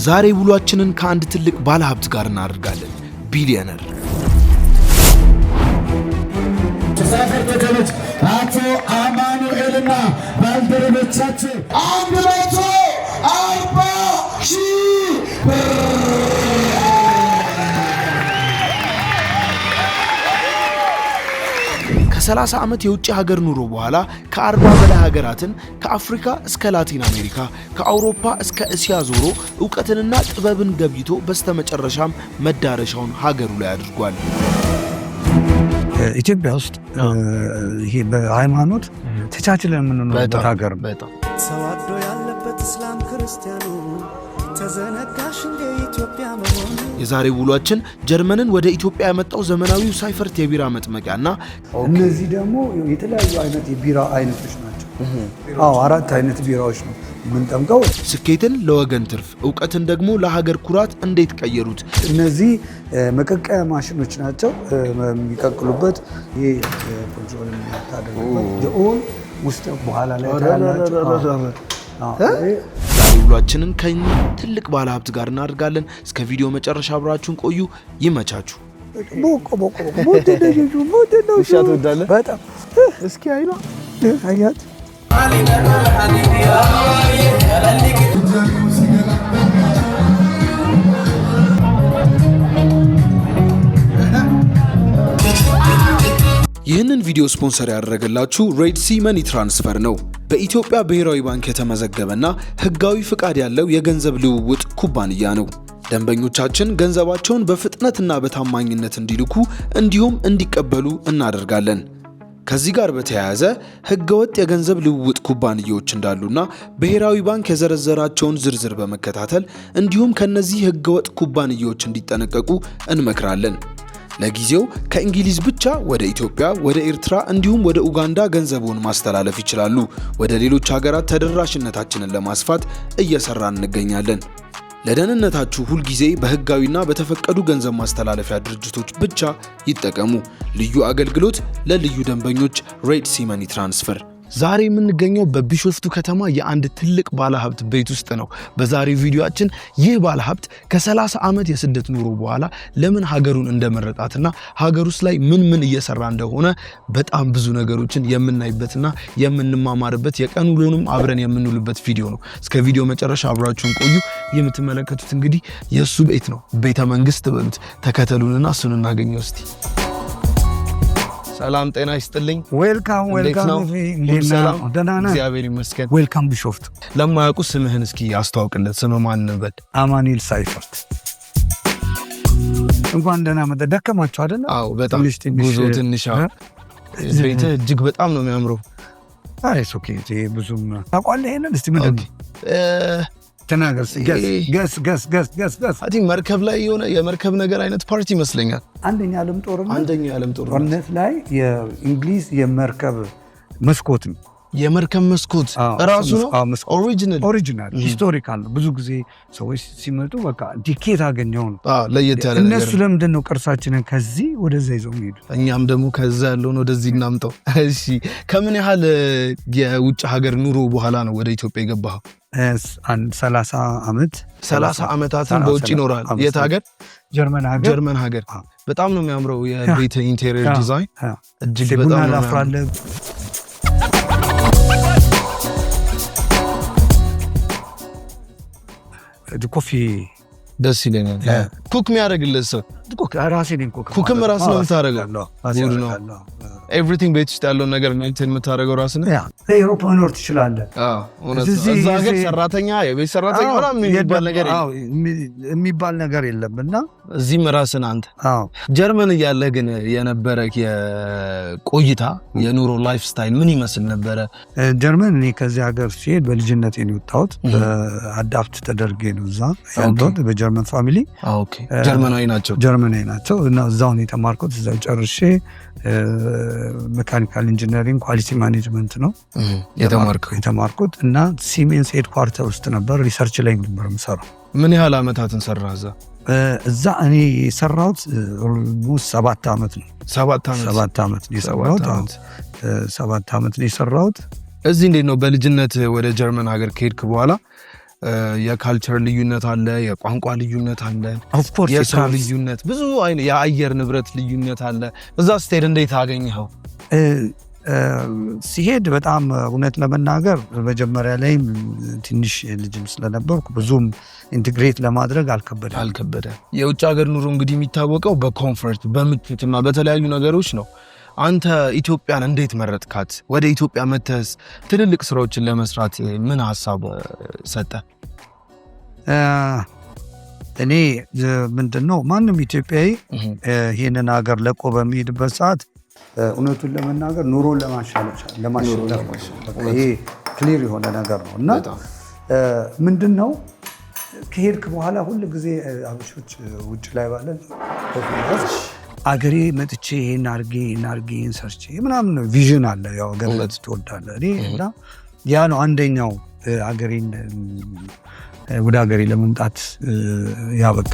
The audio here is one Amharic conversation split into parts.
ዛሬ ውሏችንን ከአንድ ትልቅ ባለሀብት ጋር እናደርጋለን። ቢሊዮነር ተሳፈርተከለች አቶ አማኑኤልና ባልደረቦቻቸው 140,000 ከ30 ዓመት የውጭ ሀገር ኑሮ በኋላ ከ40 በላይ ሀገራትን ከአፍሪካ እስከ ላቲን አሜሪካ ከአውሮፓ እስከ እስያ ዞሮ ዕውቀትንና ጥበብን ገብይቶ በስተመጨረሻም መዳረሻውን ሀገሩ ላይ አድርጓል። ኢትዮጵያ ውስጥ ይሄ በሃይማኖት ተቻችለን የምንኖርበት ሀገር በጣም ተዋዶ ያለበት እስላም ክርስቲያኑ ተዘነጋሽ እንደ ኢትዮጵያ መሆኑ። የዛሬ ውሏችን ጀርመንን ወደ ኢትዮጵያ ያመጣው ዘመናዊው ሳይፈርት የቢራ መጥመቂያና እነዚህ ደግሞ የተለያዩ አይነት የቢራ አይነቶች ናቸው። አራት አይነት ቢራዎች ነው የምንጠምቀው። ስኬትን ለወገን ትርፍ ዕውቀትን ደግሞ ለሀገር ኩራት እንዴት ቀየሩት? እነዚህ መቀቀያ ማሽኖች ናቸው የሚቀቅሉበት። ይሄ ኮንትሮል የሚያደርጉበት የኦል ውስጥ በኋላ ላይ ታያላችሁ። ዛሬ ውሏችንን ከእኚህ ትልቅ ባለሀብት ጋር እናደርጋለን። እስከ ቪዲዮ መጨረሻ አብራችሁን ቆዩ። ይመቻችሁ። ውሻ ትወዳለህ? በጣም እስኪ አይኗ አያት ይህንን ቪዲዮ ስፖንሰር ያደረገላችሁ ሬድ ሲ መኒ ትራንስፈር ነው። በኢትዮጵያ ብሔራዊ ባንክ የተመዘገበና ሕጋዊ ፍቃድ ያለው የገንዘብ ልውውጥ ኩባንያ ነው። ደንበኞቻችን ገንዘባቸውን በፍጥነትና በታማኝነት እንዲልኩ እንዲሁም እንዲቀበሉ እናደርጋለን። ከዚህ ጋር በተያያዘ ሕገወጥ የገንዘብ ልውውጥ ኩባንያዎች እንዳሉና ብሔራዊ ባንክ የዘረዘራቸውን ዝርዝር በመከታተል እንዲሁም ከነዚህ ሕገወጥ ኩባንያዎች እንዲጠነቀቁ እንመክራለን። ለጊዜው ከእንግሊዝ ብቻ ወደ ኢትዮጵያ፣ ወደ ኤርትራ እንዲሁም ወደ ኡጋንዳ ገንዘቡን ማስተላለፍ ይችላሉ። ወደ ሌሎች ሀገራት ተደራሽነታችንን ለማስፋት እየሰራን እንገኛለን። ለደህንነታችሁ ሁልጊዜ በህጋዊና በተፈቀዱ ገንዘብ ማስተላለፊያ ድርጅቶች ብቻ ይጠቀሙ። ልዩ አገልግሎት ለልዩ ደንበኞች ሬድ ሲ መኒ ትራንስፈር። ዛሬ የምንገኘው በቢሾፍቱ ከተማ የአንድ ትልቅ ባለሀብት ቤት ውስጥ ነው። በዛሬው ቪዲዮአችን ይህ ባለሀብት ከ30 ዓመት የስደት ኑሮ በኋላ ለምን ሀገሩን እንደመረጣትና ሀገር ውስጥ ላይ ምን እየሰራ እንደሆነ በጣም ብዙ ነገሮችን የምናይበትና የምንማማርበት የቀን ውሎንም አብረን የምንውልበት ቪዲዮ ነው። እስከ ቪዲዮ መጨረሻ አብራችሁን ቆዩ። የምትመለከቱት እንግዲህ የሱ ቤት ነው። ቤተ መንግስት በሉት። ተከተሉንና እሱን እናገኘው እስቲ። ሰላም ጤና ይስጥልኝ። ዌልካም እግዚአብሔር ይመስገን። ዌልካም ቢሾፍቱ። ለማያውቁ ስምህን እስኪ አስተዋውቅለት። ስምህ ማን ነበር? አማኑኤል ሳይፈርት። እንኳን ደህና መጣ። ደከማችሁ አይደል? አዎ በጣም ጉዞ ትንሽ። ቤትህ እጅግ በጣም ነው የሚያምረው። አይ ኦኬ። ብዙም ታውቃለህ ይሄንን? እስቲ ምንድን ነው ተናገር። ገስ አይ ቲንክ መርከብ ላይ የሆነ የመርከብ ነገር አይነት ፓርቲ ይመስለኛል። አንደኛ ዓለም ጦርነት ላይ የእንግሊዝ የመርከብ መስኮት ነው። የመርከብ መስኮት ራሱ ነው ኦሪጂናል ሂስቶሪካል ነው። ብዙ ጊዜ ሰዎች ሲመጡ በቃ ዲኬት አገኘው ነው ለየት ያለ ነገር። እነሱ ለምንድን ነው ቅርሳችንን ከዚህ ወደዛ ይዘው የሚሄዱ? እኛም ደግሞ ከዛ ያለውን ወደዚህ እናምጣው። እሺ ከምን ያህል የውጭ ሀገር ኑሮ በኋላ ነው ወደ ኢትዮጵያ የገባኸው? 30 ዓመታትን በውጭ ይኖራል። የት ሀገር? ጀርመን ሀገር። በጣም ነው የሚያምረው የቤት ኢንቴሪየር ዲዛይን እጅግ በጣም ነው የሚያምረው። ኮፊ ደስ ይለኛል። ኩክ የሚያደርግልህ ሰው ራሴ ነኝ። ኩክም ራስ ነው የምታደርገው? ኤቭሪቲንግ ቤት ውስጥ ያለውን ነገር ሜንቴን የምታደርገው ራስ ነው። ኤሮፓ መኖር ትችላለህ። እዛ ሀገር ሰራተኛ የቤት ሰራተኛ የሚባል ነገር የለም እና እዚህም ራስን አንተ ጀርመን እያለህ ግን የነበረ የቆይታ የኑሮ ላይፍ ስታይል ምን ይመስል ነበረ? ጀርመን እኔ ከዚህ ሀገር ሲሄድ በልጅነቴ ነው የወጣሁት። አዳፕት ተደርጌ ነው እዛ ያለሁት በጀርመን ፋሚሊ። ጀርመናዊ ናቸው እና እዛው ነው የተማርኩት። እዛው ጨርሼ ሜካኒካል ኢንጂነሪንግ ኳሊቲ ማኔጅመንት ነው የተማርኩት እና ሲሜንስ ሄድኳርተር ውስጥ ነበር ሪሰርች ላይ ነበር የምሰራው። ምን ያህል ዓመታትን ሰራህ እዛ? እዛ እኔ የሰራሁት 7 ዓመት ነው። 7 ዓመት ነው የሰራሁት። እዚህ እንዴት ነው በልጅነት ወደ ጀርመን ሀገር ከሄድክ በኋላ የካልቸር ልዩነት አለ የቋንቋ ልዩነት አለ ኦፍ ኮርስ የሰው ልዩነት ብዙ አይነት የአየር ንብረት ልዩነት አለ እዛ ስቴድ እንዴት አገኘኸው ሲሄድ በጣም እውነት ለመናገር መጀመሪያ ላይ ትንሽ ልጅም ስለነበርኩ ብዙም ኢንተግሬት ለማድረግ አልከበደ የውጭ ሀገር ኑሮ እንግዲህ የሚታወቀው በኮምፎርት በምቾትና በተለያዩ ነገሮች ነው አንተ ኢትዮጵያን እንዴት መረጥካት ወደ ኢትዮጵያ መተስ ትልልቅ ስራዎችን ለመስራት ምን ሐሳብ ሰጠ እኔ ምንድነው ማንንም ኢትዮጵያዊ ይሄንን ሀገር ለቆ በሚሄድበት ሰዓት እውነቱን ለመናገር ኑሮን ለማሻሻል ይሄ ክሊር የሆነ ነገር ነው እና ምንድነው ከሄድክ በኋላ ሁሉ ጊዜ አብሾች ውጭ ላይ ባለን አገሬ መጥቼ ይሄን አርጌ ሰርቼ ምናምን ነው ቪዥን አለ ያው ገበት ትወዳለህ እኔ እና ያ ነው አንደኛው አገሬን ወደ አገሬ ለመምጣት ያበቃ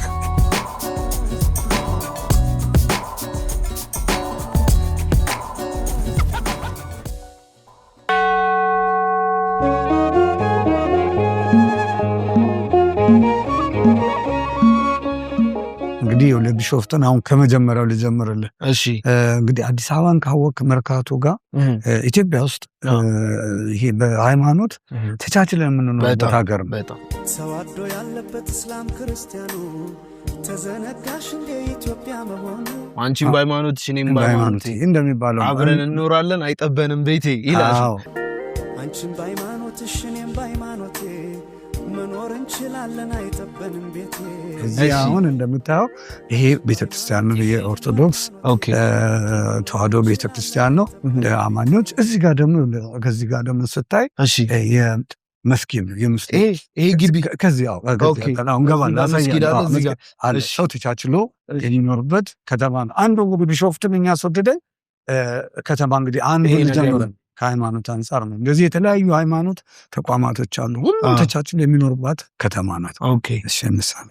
እንግዲህ ለቢሾፍቱን አሁን ከመጀመሪያው ልጀምርልህ እሺ እንግዲህ አዲስ አበባን ካወቅ መርካቶ ጋር ኢትዮጵያ ውስጥ ይሄ በሃይማኖት ተቻችለን የምንኖርበት ሀገር ነው ተዋዶ ያለበት እስላም ክርስቲያኑ ተዘነጋሽ እንደ ኢትዮጵያ መሆኑ አንቺም በሃይማኖት እኔም በሃይማኖት እንደሚባለው አብረን እንኖራለን አይጠበንም ቤቴ ይላል አንቺም በሃይማኖት እኔም በሃይማኖቴ መኖር እንችላለን አይጠበንም ቤቴ እዚህ አሁን እንደምታየው ይሄ ቤተክርስቲያን ነው የኦርቶዶክስ ተዋህዶ ቤተክርስቲያን ነው አማኞች እዚህ ጋር ደግሞ ከዚህ ጋር ደግሞ ስታይ የመስጊድ የሙስሊም ይሄ ግቢ ከዚያው እንገባለን አለ ሰው ተቻችሎ የሚኖርበት ከተማ ነው አንዱ ቢሾፍቱን የሚያስወድደን ከተማ እንግዲህ አንዱ ልጀምረን ከሃይማኖት አንፃር ነው እንደዚህ የተለያዩ ሃይማኖት ተቋማቶች አሉ ሁሉም ተቻችሎ የሚኖርባት ከተማ ናት ኦኬ እሺ ምሳሌ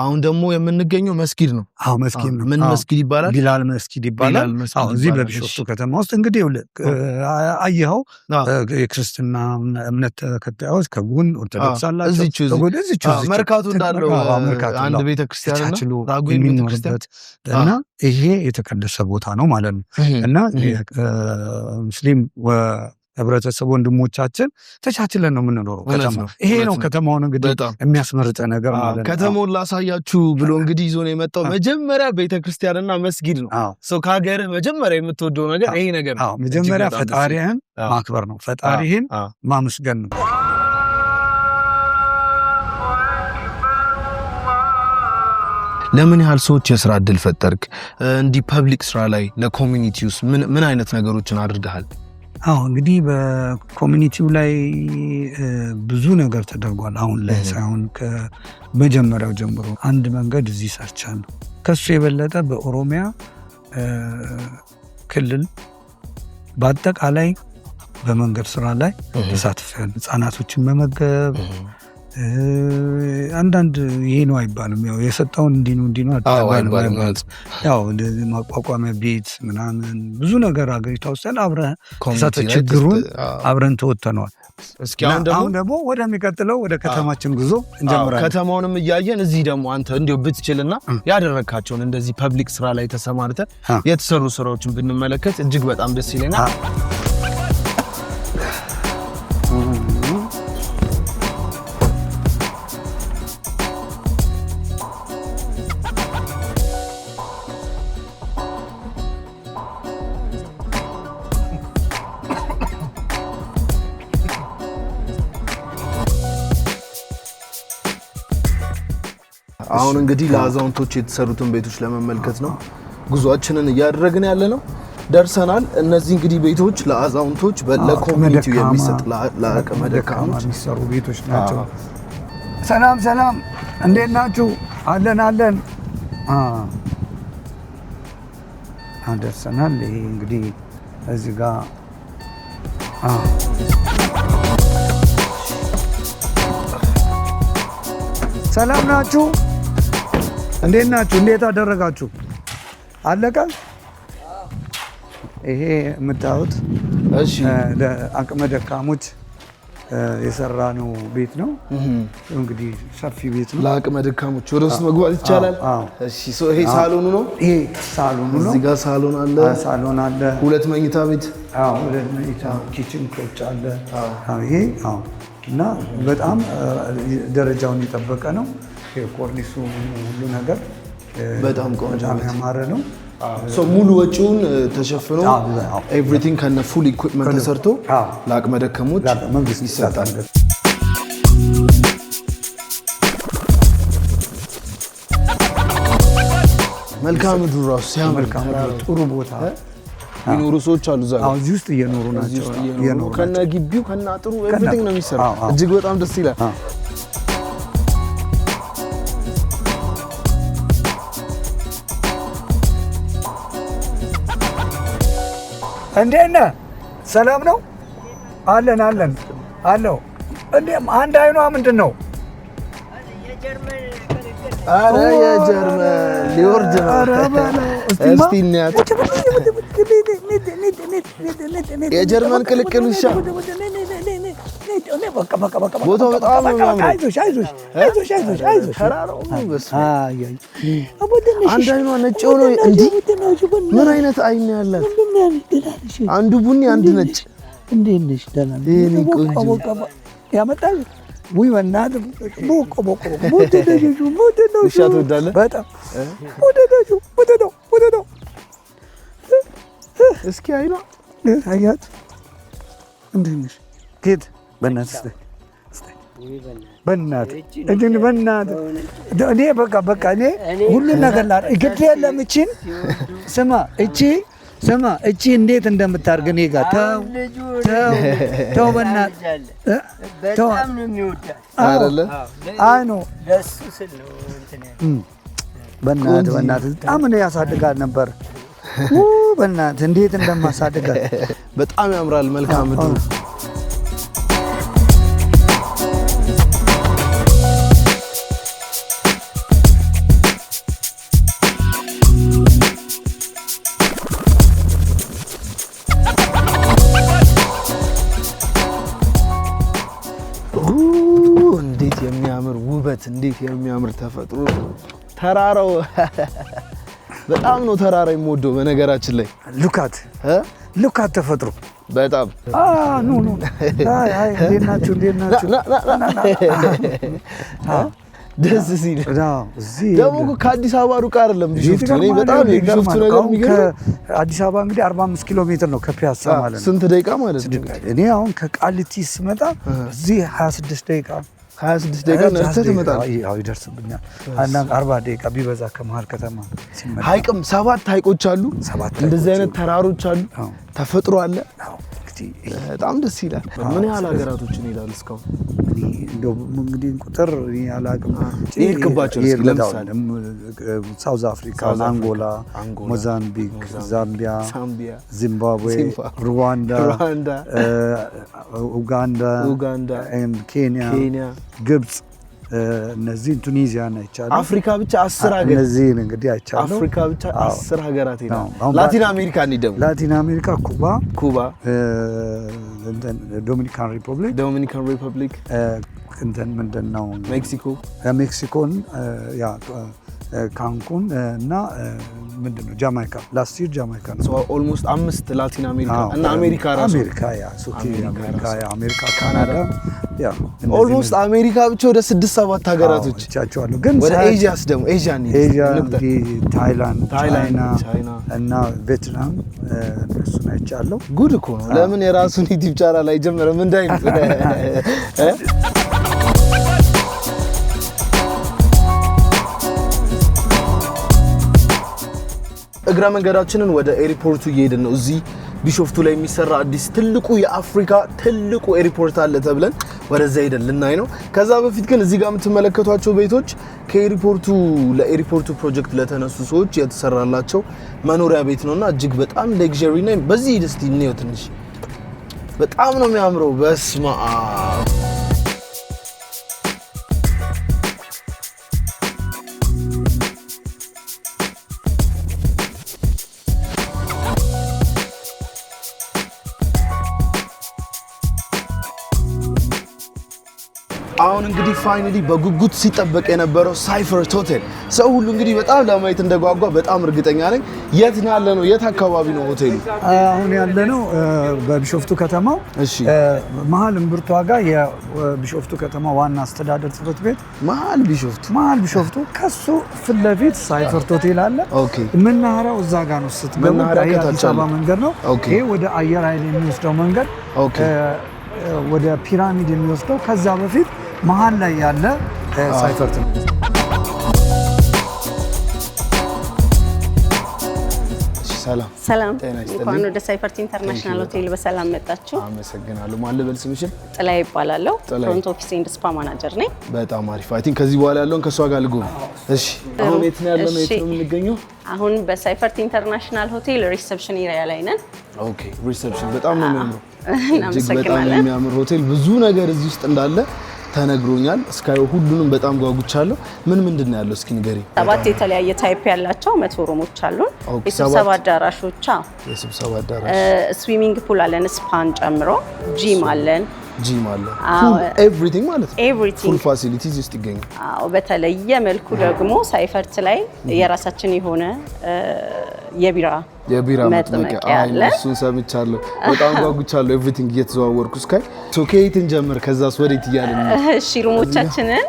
አሁን ደግሞ የምንገኘው መስጊድ ነው መስጊድ ነው ምን መስጊድ ይባላል ቢላል መስጊድ ይባላል እዚህ በቢሾፍቱ ከተማ ውስጥ እንግዲህ አየኸው የክርስትና እምነት ተከታዮች ከጎን ኦርቶዶክስ አላቸው እዚቹ መርካቶ እንዳለው አንድ ቤተክርስቲያን ነው ራጉኤል ቤተክርስቲያን እና ይሄ የተቀደሰ ቦታ ነው ማለት ነው እና ሙስሊም ህብረተሰብ ወንድሞቻችን ተቻችለን ነው የምንኖረው ከተማ ይሄ ነው ከተማውን እንግዲህ የሚያስመርጠ ነገር ማለት ነው ከተማውን ላሳያችሁ ብሎ እንግዲህ ይዞ ነው የመጣው መጀመሪያ ቤተክርስቲያንና መስጊድ ነው ሰው ከሀገር መጀመሪያ የምትወደው ነገር ይሄ ነገር ነው መጀመሪያ ፈጣሪህን ማክበር ነው ፈጣሪህን ማመስገን ነው ለምን ያህል ሰዎች የሥራ እድል ፈጠርክ እንዲህ ፐብሊክ ስራ ላይ ለኮሚኒቲውስ ምን አይነት ነገሮችን አድርገሃል እንግዲህ በኮሚኒቲው ላይ ብዙ ነገር ተደርጓል አሁን ላይ ሳይሆን ከመጀመሪያው ጀምሮ አንድ መንገድ እዚህ ሰርቻለሁ ከሱ የበለጠ በኦሮሚያ ክልል በአጠቃላይ በመንገድ ስራ ላይ ተሳትፈን ህፃናቶችን መመገብ አንዳንድ ይሄ ነው አይባልም ያው የሰጣውን እንዲኑ አይባልም ያው ማቋቋሚያ ቤት ምናምን ብዙ ነገር አገሪቷ ውስጥ አብረን ችግሩን አብረን ተወጥተነዋል እስኪ አሁን ደግሞ ወደሚቀጥለው ወደ ከተማችን ጉዞ እንጀምራለን ከተማውንም እያየን እዚህ ደግሞ አንተ እንዲው ብትችልና ያደረካቸውን እንደዚህ ፐብሊክ ስራ ላይ ተሰማርተ የተሰሩ ስራዎችን ብንመለከት እጅግ በጣም ደስ ይለኛል አሁን እንግዲህ ለአዛውንቶች የተሰሩትን ቤቶች ለመመልከት ነው ጉዟችንን እያደረግን ያለ ነው ደርሰናል እነዚህ እንግዲህ ቤቶች ለአዛውንቶች ለኮሚኒቲው የሚሰጥ ለአቅመ ደካሞች የሚሰሩ ቤቶች ናቸው ሰላም እንዴት ናችሁ አለን ደርሰናል ይሄ እንግዲህ እዚህ ጋር ሰላም ናችሁ እንዴት ናችሁ እንዴት አደረጋችሁ አለቀ ይሄ የምታዩት እሺ ለአቅመ ደካሞች የሰራ ነው ቤት ነው። እንግዲህ ሰፊ ቤት ነው ለአቅመ ደካሞች ወደ ውስጥ መግባት ይቻላል። እሺ ይሄ ሳሎኑ ነው። ይሄ ሳሎኑ ነው። እዚህ ጋር ሳሎን አለ። ሳሎን አለ። 2 መኝታ ቤት። 2 መኝታ ኪችን ኮች አለ። ይሄ እና በጣም ደረጃውን የጠበቀ ነው። ኮርኒሱ ሁሉ ነገር በጣም ቆንጆ ያማረ ነው። ሙሉ ወጪውን ተሸፍኖ ኤቭሪቲንግ ከነ ፉል ኢኩዊፕመንት ተሰርቶ ለአቅመ ደካሞች መንግስት ይሰጣል። መልካም ምድሩ ራሱ ሲያምር ጥሩ ቦታ የሚኖሩ ሰዎች አሉ። እዚህ ውስጥ እየኖሩ ናቸው። ከነ ግቢው ከነ አጥሩ ኤቭሪቲንግ ነው የሚሰራው። እጅግ በጣም ደስ ይላል። እንዴት ነህ? ሰላም ነው? አለን አለው። እንዴም አንድ አይኗ ምንድን ነው? አረ የጀርመን ሊወርድ ነው። እስቲ እናያት። የጀርመን ቅልቅል ውሻ ቦታው በጣም ነው የሚያምረው። አንድ አይኗ ነጭ ሆኖ እንዲህ ምን አይነት አይን ያላት? አንዱ ቡኒ አንዱ ነጭ። እንዴት ነሽ? ደህና ነኝ። ያመጣል ወይ በእናትህ ቦቆ ውሻ ትወዳለህ? በጣም ወደደው። እስኪ አይኗ አያት። እንዴት ነሽ? ጌት በእናትህ እኔ በቃ እኔ ሁሉን ነገር ግድ የለም። ስማ እቺ እንዴት እንደምታርግ እኔ ጋር ተው በእናትህ በጣም ነው የሚወዳት አይደለ? አይ ነው ለሱ ስል ነው በእናትህ በጣም ነው ያሳድጋል ነበር። በእናትህ እንዴት እንደማሳድጋል በጣም ያምራል። መልካም ምድሩ እንዴት የሚያምር ተፈጥሮ። ተራራው በጣም ነው ተራራ የምወደው በነገራችን ላይ። ሉካት ተፈጥሮ በጣም ኑ አይ እንዴት ናችሁ? ደስ ሲል ደግሞ ከአዲስ አበባ ሩቅ አይደለም ቢሾፍቱ። እኔ በጣም የቢሾፍቱ ነገር የሚገርም አዲስ አበባ እንግዲህ 45 ኪሎ ሜትር ነው ከፒያሳ ማለት ነው። ስንት ደቂቃ ማለት ነው? እኔ አሁን ከቃሊቲ ስመጣ እዚህ 26 ደቂቃ ነርተህ ትመጣለህ። ያው ይደርስብኛል። አንዳንድ 40 ደቂቃ ቢበዛ ከመሀል ከተማ ሲመጣ። ሀይቅም 7 ሀይቆች አሉ። እንደዚህ አይነት ተራሮች አሉ። ተፈጥሮ አለ። በጣም ደስ ይላል። ምን ያህል ሀገራቶችን ይላል እስካሁን? እንግዲህ ቁጥር አላውቅም። ይልክባቸው እስኪ ለምሳሌ ሳውዝ አፍሪካ፣ አንጎላ፣ ሞዛምቢክ፣ ዛምቢያ፣ ዚምባብዌ፣ ሩዋንዳ፣ ኡጋንዳ፣ ኬንያ፣ ግብጽ፣ እነዚህ ቱኒዚያን አይቻለሁ። አፍሪካ ብቻ 10 ሀገር እነዚህ እንግዲህ አይቻለሁ። አፍሪካ ብቻ 10 ሀገራት ይላል። ላቲን አሜሪካ እንዲደም ላቲን አሜሪካ ኩባ፣ ዶሚኒካን ሪፐብሊክ እንትን ምንድነው ሜክሲኮን ካንኩን እና ምንድነው ጃማይካ ላስት ይር ጃማይካ ነው። ኦልሞስት 5 ላቲን አሜሪካ እና አሜሪካ ራሱ አሜሪካ ካናዳ ኦልሞስት አሜሪካ ብቻ ወደ 6-7 ሀገራቶች ቻቻለሁ። ግን ወደ ኤዥያስ ደግሞ ኤዥያ ታይላንድ ቻይና እና ቪየትናም እነሱን አይቻለሁ። ጉድ እኮ ነው። ለምን የራሱን ዩቲዩብ ቻናል ላይ ጀመረ? ምን እንዳይ እግረ መንገዳችንን ወደ ኤርፖርቱ እየሄድን ነው። እዚህ ቢሾፍቱ ላይ የሚሰራ አዲስ ትልቁ የአፍሪካ ትልቁ ኤርፖርት አለ ተብለን ወደዛ ሄደን ልናይ ነው። ከዛ በፊት ግን እዚህ ጋር የምትመለከቷቸው ቤቶች ከኤርፖርቱ ለኤርፖርቱ ፕሮጀክት ለተነሱ ሰዎች የተሰራላቸው መኖሪያ ቤት ነውና እጅግ በጣም ሌክዠሪ ነው። በዚህ ደስቲ ነው ትንሽ በጣም ነው የሚያምረው። በስመ አብ አሁን እንግዲህ ፋይናሊ በጉጉት ሲጠበቅ የነበረው ሳይፈርት ሆቴል ሰው ሁሉ እንግዲህ በጣም ለማየት እንደጓጓ በጣም እርግጠኛ ነኝ። የት ነው ያለነው? የት አካባቢ ነው ሆቴሉ? አሁን ያለነው በቢሾፍቱ ከተማው መሀል እምብርቷ ጋር የቢሾፍቱ ከተማ ዋና አስተዳደር ጽሕፈት ቤት መሀል ቢሾፍቱ ከሱ ፊት ለፊት ሳይፈርት ሆቴል አለ። መናኸሪያው እዛ ጋር ነው። ስትገቡ አዲስ አበባ መንገድ ነው። ይሄ ወደ አየር ኃይል የሚወስደው መንገድ ወደ ፒራሚድ የሚወስደው ከዛ በፊት መሀል ላይ ያለ ሳይፈርት ነው። ሰላም እንኳን ወደ ሳይፈርት ኢንተርናሽናል ሆቴል በሰላም መጣችሁ። አመሰግናለሁ። ማን ልበል ስምሽን? ጥላይ ይባላለሁ። ፍሮንት ኦፊስ ኤንድ ስፓ ማናጀር ነኝ። በጣም አሪፍ። አይ ቲንክ ከዚህ በኋላ ያለውን ከሷ ጋር ልጎ። እሺ አሁን የት ነው ያለነው? የት ነው የምንገኘው? አሁን በሳይፈርት ኢንተርናሽናል ሆቴል ሪሴፕሽን ኤሪያ ላይ ነን። ኦኬ ሪሴፕሽን በጣም ነው የሚያምረው። በጣም የሚያምር ሆቴል ብዙ ነገር እዚህ ውስጥ እንዳለ ተነግሮኛል። እስካየው ሁሉንም በጣም ጓጉቻለሁ። ምንድን ነው ያለው? እስኪ ንገሪ። 7 የተለያየ ታይፕ ያላቸው 100 ሩሞች አሉን። የስብሰባ አዳራሾች፣ ስዊሚንግ ፑል አለን፣ ስፓን ጨምሮ ጂም አለን። ኤቭሪቲንግ ማለት ነው። ፉል ፋሲሊቲዝ ውስጥ ይገኛል። አዎ በተለየ መልኩ ደግሞ ሳይፈርት ላይ የራሳችን የሆነ የቢራ መጥመቂያ አለ። እሱን ሰምቻለሁ። በጣም ጓጉቻለሁ። ኤቭሪቲንግ እየተዘዋወርኩ እስካይ ከየትን ጀምር ከዛስ ወዴት እያልን ነው? እሺ ሩሞቻችንን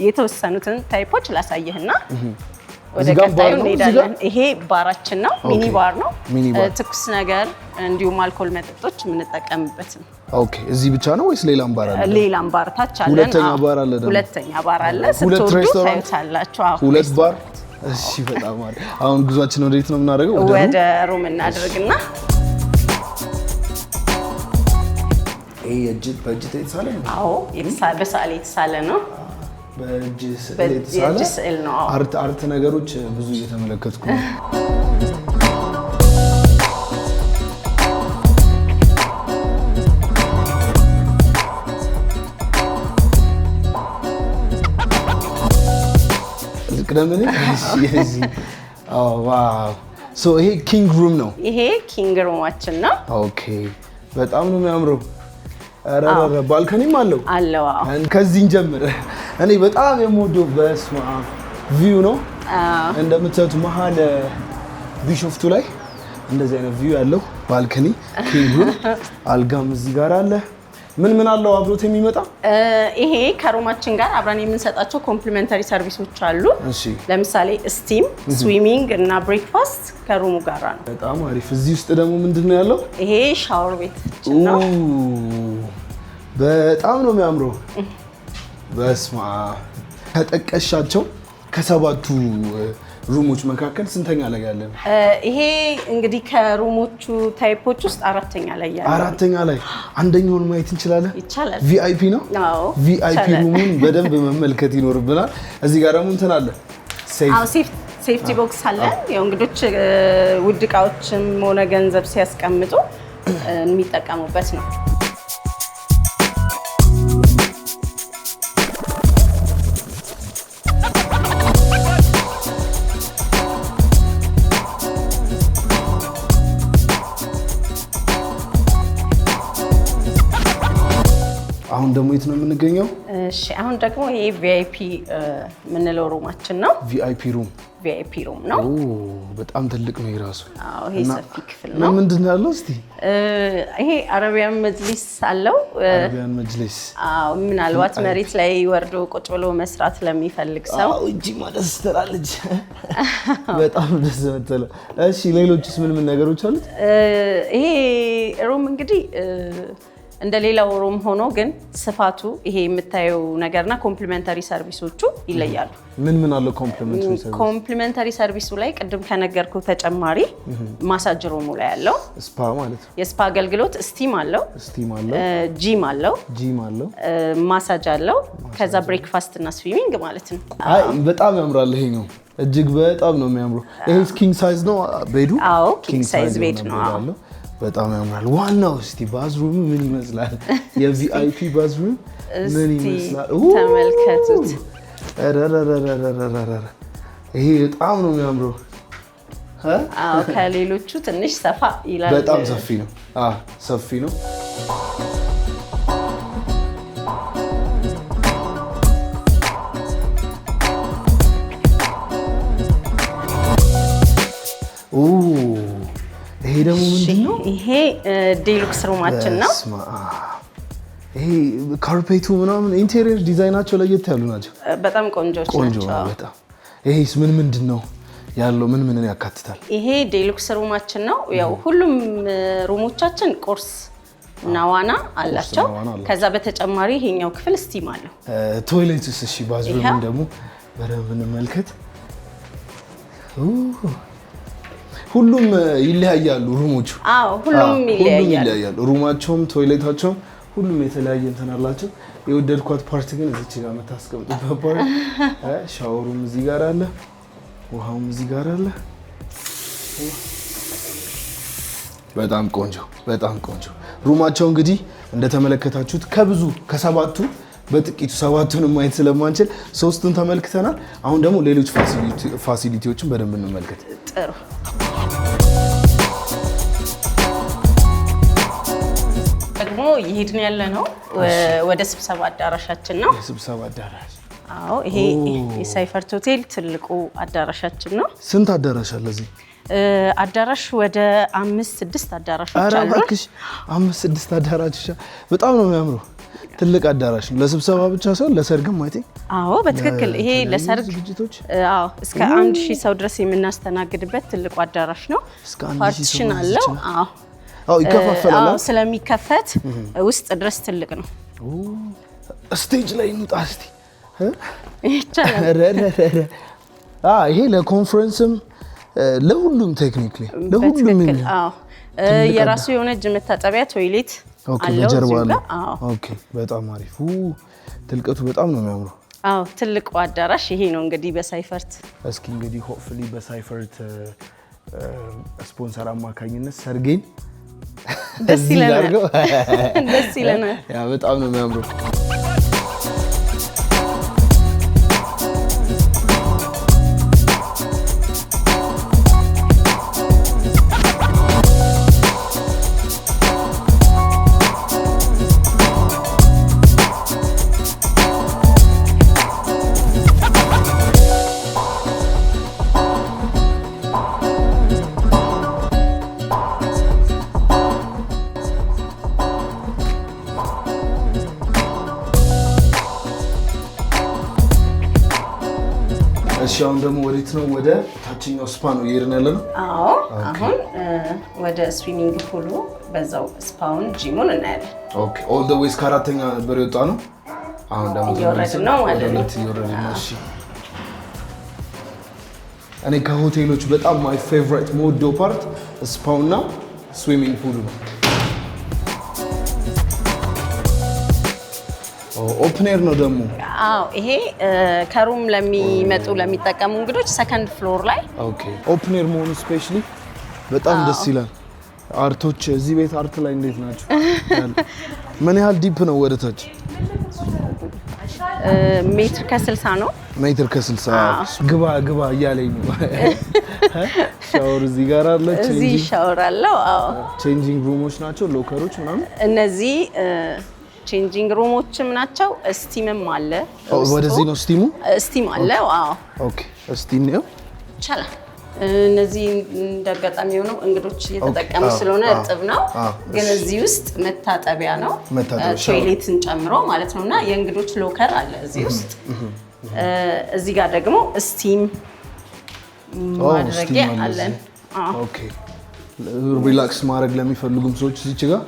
የተወሰኑትን ታይፖች ላሳየህና ወደ ቀጣዩ እንሄዳለን። ይሄ ባራችን ነው። ሚኒ ባር ነው። ትኩስ ነገር እንዲሁም አልኮል መጠጦች የምንጠቀምበት ነው። ኦኬ እዚህ ብቻ ነው ወይስ ሌላም ባር አለ? ሌላም ባር ታች አለ። ሁለተኛ ባር አለ ደግሞ። ሁለተኛ ባር አለ። ስትወርዱ ታዩታላችሁ። ሁለት ባር። እሺ በጣም አሪፍ። አሁን ጉዟችን ወዴት ነው የምናደርገው? ወደ ሩም እናደርግና ይሄ በእጅ የተሳለ ነው? አዎ በሰዓሊ የተሳለ ነው። በእጅ ስዕል ነው። አርት ነገሮች ብዙ እየተመለከትኩ ነው። ቅደምን ዋው ሶ ይሄ ኪንግ ሩም ነው። ይሄ ኪንግ ሩማችን ነው። ኦኬ በጣም ነው የሚያምረው። አራራ ባልከኒም አለው። ከዚህ እንጀምር። እኔ በጣም የምወደው በስማ ቪው ነው። እንደምታዩት መሀል ቢሾፍቱ ላይ እንደዚህ አይነት ቪው ያለው ባልከኒ ኪንግ ሩም። አልጋም እዚህ ጋር አለ። ምን አለው አብሮት የሚመጣ? ይሄ ከሩማችን ጋር አብረን የምንሰጣቸው ኮምፕሊመንታሪ ሰርቪሶች አሉ። ለምሳሌ ስቲም፣ ስዊሚንግ እና ብሬክፋስት ከሩሙ ጋር ነው። በጣም አሪፍ። እዚህ ውስጥ ደግሞ ምንድነው ያለው? ይሄ ሻወር ቤታችን ነው። በጣም ነው የሚያምረው። በስማ ተጠቀሻቸው ከሰባቱ ሩሞች መካከል ስንተኛ ላይ ያለ ነው? ይሄ እንግዲህ ከሩሞቹ ታይፖች ውስጥ አራተኛ ላይ ያለ። አራተኛ ላይ አንደኛውን ማየት እንችላለን? ይቻላል። ቪአይፒ ነው። አዎ ቪአይፒ ሩሙን በደንብ መመልከት ይኖርብናል። እዚህ ጋር ደግሞ እንትን አለ። ሴፍቲ ቦክስ አለ። ያው እንግዶች ውድ እቃዎችም ሆነ ገንዘብ ሲያስቀምጡ የሚጠቀሙበት ነው። አሁን ደግሞ የት ነው የምንገኘው? እሺ አሁን ደግሞ ይሄ ቪአይፒ የምንለው ሩማችን ነው። ቪአይፒ ሩም ነው። በጣም ትልቅ ነው የራሱ። አዎ ይሄ ሰፊ ክፍል ነው። ምንድን ነው ያለው? እስቲ ይሄ አረቢያን መጅሊስ አለው። አረቢያን መጅሊስ። አዎ ምናልባት መሬት ላይ ወርዶ ቁጭ ብሎ መስራት ለሚፈልግ ሰው እጂ ማለት ትላለች። በጣም ደስ የምትለው። እሺ ሌሎችስ ምን ነገሮች አሉት? ይሄ ሩም እንግዲህ እንደ ሌላው ሩም ሆኖ ግን ስፋቱ ይሄ የምታየው ነገርና ኮምፕሊመንታሪ ሰርቪሶቹ ይለያሉ። ምን አለው ኮምፕሊመንታሪ ሰርቪስ? ኮምፕሊመንታሪ ሰርቪሱ ላይ ቅድም ከነገርኩ ተጨማሪ ማሳጅ ሩሙ ላይ ያለው ስፓ ማለት ነው። የስፓ አገልግሎት ስቲም አለው፣ ጂም አለው፣ ማሳጅ አለው። ከዛ ብሬክፋስት እና ስዊሚንግ ማለት ነው። አይ በጣም ያምራል። ይሄ ነው እጅግ በጣም ነው የሚያምረው። ይሄ ኪንግ ሳይዝ ነው ቤዱ? አዎ ኪንግ ሳይዝ ቤድ ነው። በጣም ያምራል። ዋናው እስቲ ባዝሩም ምን ይመስላል? የቪአይፒ ባዝሩም ምን ይመስላል? ተመልከቱት። ይሄ በጣም ነው የሚያምረው። አዎ ከሌሎቹ ትንሽ ሰፋ ይላል። በጣም ሰፊ ነው። ሰፊ ነው። ደግሞ ምንድነው? ይሄ ዴሉክስ ሩማችን ነው። ይሄ ካርፔቱ ምናምን ኢንቴሪየር ዲዛይናቸው ለየት ያሉ ናቸው። በጣም ቆንጆች ናቸው። በጣም ይሄስ ምንድነው ያለው? ምን ያካትታል? ይሄ ዴሉክስ ሩማችን ነው። ያው ሁሉም ሩሞቻችን ቁርስ እና ዋና አላቸው። ከዛ በተጨማሪ ይሄኛው ክፍል ስቲም አለው። ቶይሌትስ እሺ፣ ባዝሩም ደግሞ በደንብ እንመልከት። ሁሉም ይለያያሉ ሩሞቹ። አዎ ሁሉም ይለያያሉ። ሩማቸውም ቶይሌታቸውም ሁሉም የተለያየ እንትን አላቸው። የወደድኳት ፓርት ግን እዚች ጋር መታስቀምጥበት ፓርት። ሻወሩም እዚህ ጋር አለ፣ ውሃውም እዚህ ጋር አለ። በጣም ቆንጆ በጣም ቆንጆ ሩማቸው እንግዲህ እንደተመለከታችሁት ከብዙ ከሰባቱ በጥቂቱ ሰባቱን ማየት ስለማንችል ሶስቱን ተመልክተናል። አሁን ደግሞ ሌሎች ፋሲሊቲዎችን በደንብ እንመልከት። ጥሩ። ደግሞ ይሄድን ያለ ነው ወደ ስብሰባ አዳራሻችን ነው። የስብሰባ አዳራሽ። አዎ ይሄ የሳይፈርት ሆቴል ትልቁ አዳራሻችን ነው። ስንት አዳራሽ አለ እዚህ? አዳራሽ ወደ 5-6 አዳራሾች አሉ። ኧረ እባክሽ 5-6 አዳራሾች በጣም ነው የሚያምረው። ትልቅ አዳራሽ ነው። ለስብሰባ ብቻ ሳይሆን ለሰርግም አይቴ። አዎ በትክክል ይሄ ለሰርግ ዝግጅቶች እስከ 1000 ሰው ድረስ የምናስተናግድበት ትልቁ አዳራሽ ነው። ፓርቲሽን አለው። አዎ ይከፋፈላል። አዎ ስለሚከፈት ውስጥ ድረስ ትልቅ ነው። ስቴጅ ላይ እንውጣ እስቲ። ይቻላል። ይሄ ለኮንፈረንስም ለሁሉም ቴክኒካሊ ለሁሉም የራሱ የሆነ እጅ መታጠቢያ ቶይሌት አለው እዚህ ጋር። ኦኬ በጣም አሪፍ። ትልቀቱ በጣም ነው የሚያምረው። አዎ ትልቁ አዳራሽ ይሄ ነው እንግዲህ በሳይፈርት። እስኪ እንግዲህ ሆፕፉሊ በሳይፈርት ስፖንሰር አማካኝነት ሰርጌን ደስ ይለናል። ደስ ይለናል። ያ በጣም ነው የሚያምረው። እሺ አሁን ደግሞ ወዴት ነው? ወደ ታችኛው ስፓ ነው እየሄድን ያለ ነው። አዎ አሁን ወደ ስዊሚንግ ፑሉ በዛው ስፓውን ጂሙን እናያለን። ኦኬ ኦል ዘ ዌይስ ከአራተኛ ነበር የወጣ ነው። አሁን ደግሞ እየወረድን ነው ማለት ነው። እየወረድን ነው። እሺ እኔ ከሆቴሎች በጣም ማይ ፌቨራይት የምወደው ፓርት ስፓውና ስዊሚንግ ፑሉ ነው። ኦፕን ኤር ነው ደግሞ። አዎ ይሄ ከሩም ለሚመጡ ለሚጠቀሙ እንግዶች ሰከንድ ፍሎር ላይ ኦኬ ኦፕን ኤር መሆኑ ስፔሻሊ በጣም ደስ ይላል። አርቶች እዚህ ቤት አርት ላይ እንዴት ናቸው? ምን ያህል ዲፕ ነው ወደ ታች? ሜትር ከ60 ነው። ሜትር ከ60 ግባ እያለኝ ነው። ሻወር እዚህ ጋር አለ። እዚህ ሻወር አለው። አዎ ቼንጂንግ ሩሞች ናቸው፣ ሎከሮች ምናምን። እነዚህ ቼንጂንግ ሩሞችም ናቸው። ስቲምም አለ። ወደዚህ ነው ስቲሙ? ስቲም አለ። አዎ ኦኬ ስቲም ነው ይቻላል። እነዚህ እንደአጋጣሚ ሆነው እንግዶች እየተጠቀሙ ስለሆነ እርጥብ ነው፣ ግን እዚህ ውስጥ መታጠቢያ ነው፣ ቶይሌትን ጨምሮ ማለት ነውና የእንግዶች ሎከር አለ እዚህ ውስጥ። እዚህ ጋር ደግሞ ስቲም ማድረጊያ አለን። ኦኬ ሪላክስ ማድረግ ለሚፈልጉም ሰዎች እዚች ጋር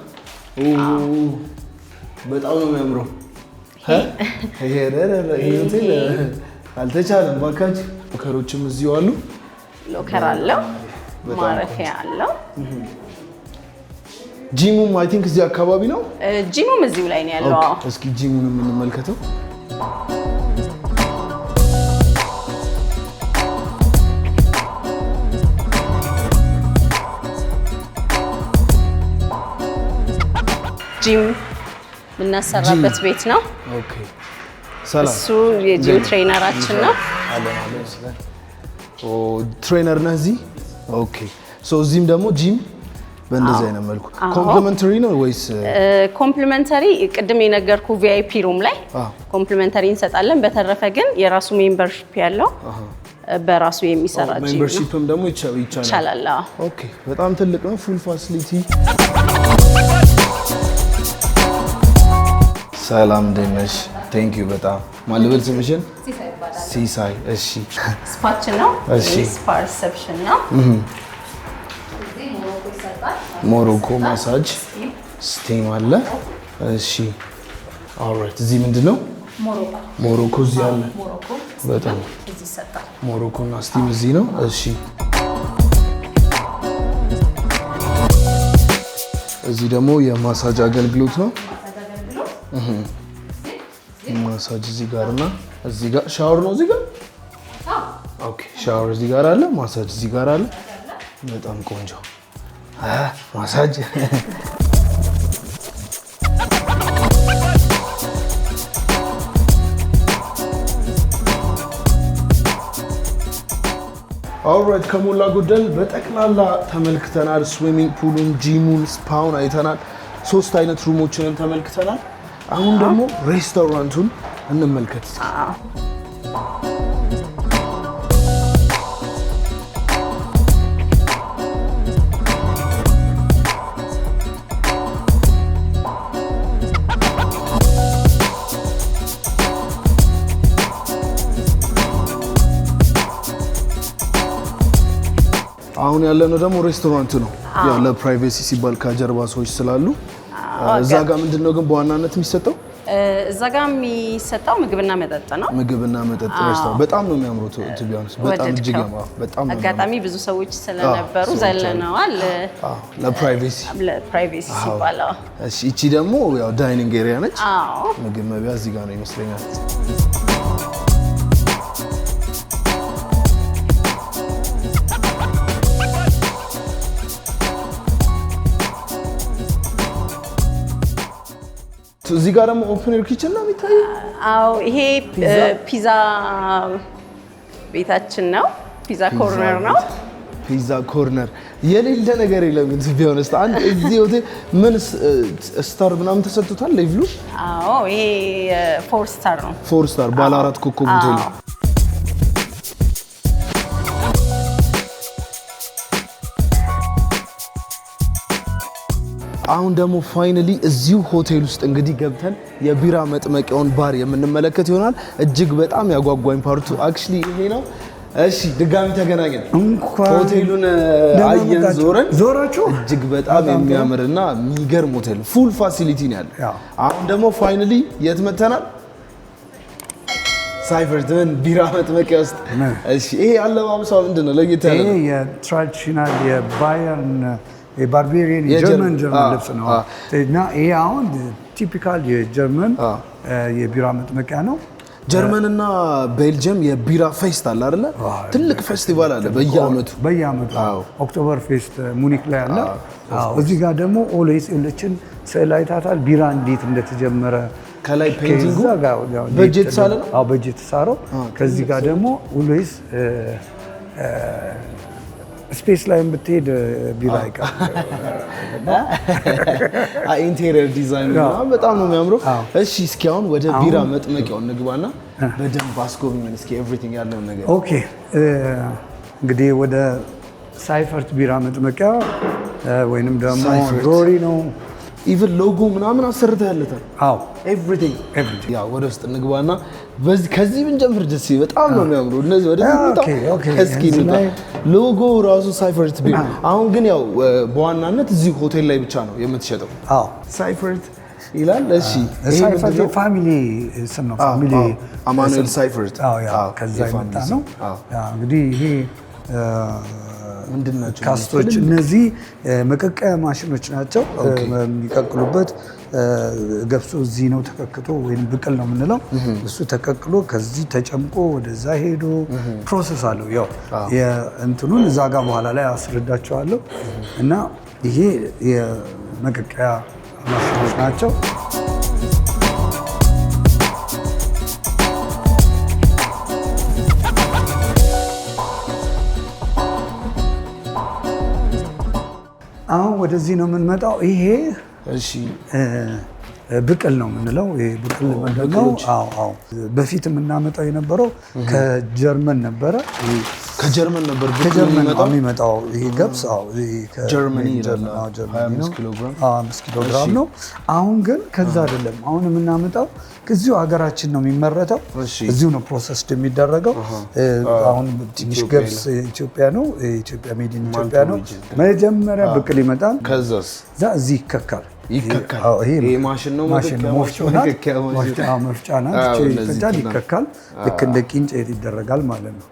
በጣም ነው የሚያምረው። ይሄ ሆቴል አልተቻለም ባካች። ሎከሮችም እዚሁ አሉ። ሎከር አለው፣ ማረፊያ አለው። ጂሙም አይ ቲንክ እዚህ አካባቢ ነው። ጂሙም እዚሁ ላይ ነው ያለው። እስኪ ጂሙን የምንመልከተው። ጂም የምናሰራበት ቤት ነው። ኦኬ ሰላም። እሱ የጂም ትሬነራችን ነው። ትሬነር ነህ እዚህ? ኦኬ ሶ እዚህም ደግሞ ጂም በእንደዚህ አይነት መልኩ ኮምፕሊመንተሪ ነው ወይስ? ኮምፕሊመንተሪ ቅድም የነገርኩ ቪአይፒ ሩም ላይ ኮምፕሊመንተሪ እንሰጣለን። በተረፈ ግን የራሱ ሜምበርሺፕ ያለው በራሱ የሚሰራ ጂም ነው። ሜምበርሺፕም ደግሞ ይቻላል። ኦኬ በጣም ትልቅ ነው። ፉል ፋሲሊቲ። ሰላም እንዴት ነሽ? ቴንክ ዩ በጣም ማልበል ስምሽን? ሲሳይ። እሺ ስፓችን ነው። እሺ ስፓ ሪሰፕሽን ነው። ሞሮኮ ማሳጅ ስቲም አለ። እሺ ኦልራይት። እዚህ ምንድነው? ሞሮኮ እዚህ አለ። በጣም ሞሮኮ እና ስቲም እዚህ ነው። እሺ እዚህ ደግሞ የማሳጅ አገልግሎት ነው። ማሳጅ እዚህ ጋር እና እዚህ ጋር ሻወር ነው። እዚህ ጋር ኦኬ ሻወር እዚህ ጋር አለ። ማሳጅ እዚህ ጋር አለ። በጣም ቆንጆ ማሳጅ። ኦልራይት ከሞላ ጎደል በጠቅላላ ተመልክተናል። ስዊሚንግ ፑሉን፣ ጂሙን፣ ስፓውን አይተናል። 3 አይነት ሩሞችንም ተመልክተናል። አሁን ደግሞ ሬስቶራንቱን እንመልከት። አሁን ያለነው ደግሞ ሬስቶራንት ነው። ያው ለፕራይቬሲ ሲባል ከጀርባ ሰዎች ስላሉ እዛ ጋር ምንድነው ግን በዋናነት የሚሰጠው? እዛ ጋር የሚሰጠው ምግብና መጠጥ ነው። ምግብና መጠጥ ሬስቶራንት በጣም ነው የሚያምሩት። ቢያንስ በጣም እጅግ በጣም አጋጣሚ ብዙ ሰዎች ስለነበሩ ዘለነዋል። ለፕራይቬሲ ሲባል። እሺ እቺ ደግሞ ያው ዳይኒንግ ኤሪያ ነች። ምግብ መብያ እዚህ ጋር ነው ይመስለኛል። እዚህ ጋር ደግሞ ኦፕን ኤር ኪችን ነው የሚታየው። አዎ ይሄ ፒዛ ቤታችን ነው። ፒዛ ኮርነር ነው። ፒዛ ኮርነር የሌለ ነገር የለም። ቢሆንስ አንድ እዚህ ሆቴል ምን ስታር ምናምን ተሰጥቷል ሌቭሉ? አዎ ይሄ 4 ስታር ነው። 4 ስታር ባለ 4 ኮከብ ሆቴል ነው። አሁን ደግሞ ፋይናሊ እዚሁ ሆቴል ውስጥ እንግዲህ ገብተን የቢራ መጥመቂያውን ባር የምንመለከት ይሆናል። እጅግ በጣም ያጓጓኝ ፓርቱ አክቹሊ ይሄ ነው። እሺ ድጋሚ ተገናኘን። ሆቴሉን አየን፣ ዞራችሁ እጅግ በጣም የሚያምርና የሚገርም ሆቴል ፉል ፋሲሊቲ ነው ያለው። አሁን ደግሞ ፋይናሊ የት መተናል? ሳይፈርትን ቢራ መጥመቂያ ውስጥ። እሺ ይሄ አለባበሷ ምንድነው ለየት ያለ? ይሄ የትራዲሽናል የባየርን የባርቤሪያን የጀርመን ልብስ ነው እና ይሄ አሁን ቲፒካል የጀርመን የቢራ መጥመቂያ ነው። ጀርመን እና ቤልጅየም የቢራ ፌስቲቫል አይደለ? ትልቅ ፌስቲቫል አለ በየአመቱ ኦክቶበር ፌስት ሙኒክ ላይ አለ። እዚህ ጋር ደግሞ ኦልዌይስ የለችን ስዕል አይታታል። ቢራ እንዴት እንደተጀመረ ከላይ ፔንቲንጉ በጀት ሳለ ነው። አዎ በጀት ሳረው። ከዚህ ጋር ደግሞ ኦልዌይስ ስፔስ ላይ ብትሄድ ቢራ አይቀር። ኢንቴሪየር ዲዛይን በጣም ነው የሚያምረው። እሺ እስኪ አሁን ወደ ቢራ መጥመቂያው እንግባና በደንብ አስጎብኘን እስኪ ኤቭሪቲንግ ያለውን ነገር። ኦኬ እንግዲህ ወደ ሳይፈርት ቢራ መጥመቂያ ወይንም ደግሞ ሮሪ ነው። ኢቭን ሎጎ ምናምን አሰርተህለታል። አዎ ኤቭሪቲንግ ያው ወደ ውስጥ እንግባና ከዚህ ብንጀምር ደስ በጣም ነው የሚያምረው። እነዚህ ወደ እስኪ ሎጎ ራሱ ሳይፈርት ቢራ። አሁን ግን ያው በዋናነት እዚህ ሆቴል ላይ ብቻ ነው የምትሸጠው። አዎ ሳይፈርት ይላል። እሺ ሳይፈርት ፋሚሊ ስም ነው። ፋሚሊ አማኑኤል ሳይፈርት ከዛ የመጣ ነው። እንግዲህ ይሄ ምንድናቸው ካስቶች? እነዚህ መቀቀያ ማሽኖች ናቸው። የሚቀቅሉበት ገብሱ እዚህ ነው ተቀቅቶ ወይም ብቅል ነው የምንለው። እሱ ተቀቅሎ ከዚህ ተጨምቆ ወደዛ ሄዶ ፕሮሰስ አለው። ያው የእንትኑን እዛ ጋር በኋላ ላይ አስረዳቸዋለሁ። እና ይሄ የመቀቀያ ማሽኖች ናቸው። አሁን ወደዚህ ነው የምንመጣው። ይሄ እሺ ብቅል ነው የምንለው። ይሄ ብቅል ምንድነው? አዎ በፊት የምናመጣው የነበረው ከጀርመን ነበረ። ከጀርመን ነበር ከጀርመን የሚመጣው ይሄ ገብስ። ጀርመኒ ነው 5 ኪሎ ግራም ነው። አሁን ግን ከዛ አይደለም። አሁን የምናመጣው ከዚሁ ሀገራችን ነው የሚመረተው። እዚሁ ነው ፕሮሰስድ የሚደረገው። አሁን ትንሽ ገብስ ኢትዮጵያ ነው። ኢትዮጵያ ሜድ ኢን ኢትዮጵያ ነው። መጀመሪያ ብቅል ይመጣል። ከዛስ እዚህ ይከካል። ይሄ ማሽን ነው። መፍጫ ናት። ይከካል። ልክ እንደ ቂንጬ ይደረጋል ማለት ነው።